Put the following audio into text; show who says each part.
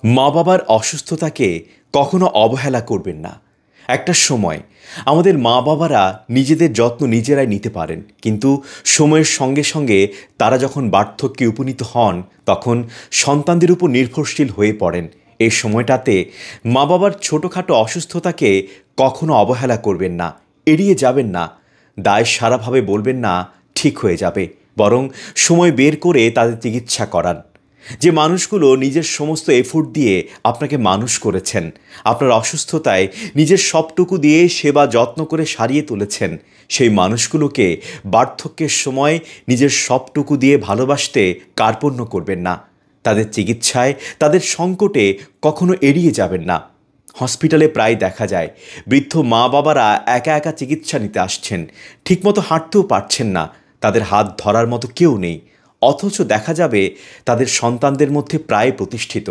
Speaker 1: মা বাবার অসুস্থতাকে কখনো অবহেলা করবেন না। একটা সময় আমাদের মা বাবারা নিজেদের যত্ন নিজেরাই নিতে পারেন, কিন্তু সময়ের সঙ্গে সঙ্গে তারা যখন বার্ধক্যে উপনীত হন তখন সন্তানদের উপর নির্ভরশীল হয়ে পড়েন। এই সময়টাতে মা বাবার ছোটোখাটো অসুস্থতাকে কখনো অবহেলা করবেন না, এড়িয়ে যাবেন না, দায় সারাভাবে বলবেন না ঠিক হয়ে যাবে, বরং সময় বের করে তাদের চিকিৎসা করান। যে মানুষগুলো নিজের সমস্ত এফোর্ট দিয়ে আপনাকে মানুষ করেছেন, আপনার অসুস্থতায় নিজের সবটুকু দিয়ে সেবা যত্ন করে সারিয়ে তুলেছেন, সেই মানুষগুলোকে বার্ধক্যের সময় নিজের সবটুকু দিয়ে ভালোবাসতে কার্পণ্য করবেন না। তাদের চিকিৎসায়, তাদের সংকটে কখনো এড়িয়ে যাবেন না। হসপিটালে প্রায় দেখা যায় বৃদ্ধ মা বাবারা একা একা চিকিৎসা নিতে আসছেন, ঠিকমতো হাঁটতেও পারছেন না, তাদের হাত ধরার মতো কেউ নেই। অথচ দেখা যাবে তাদের সন্তানদের মধ্যে প্রায় প্রতিষ্ঠিত,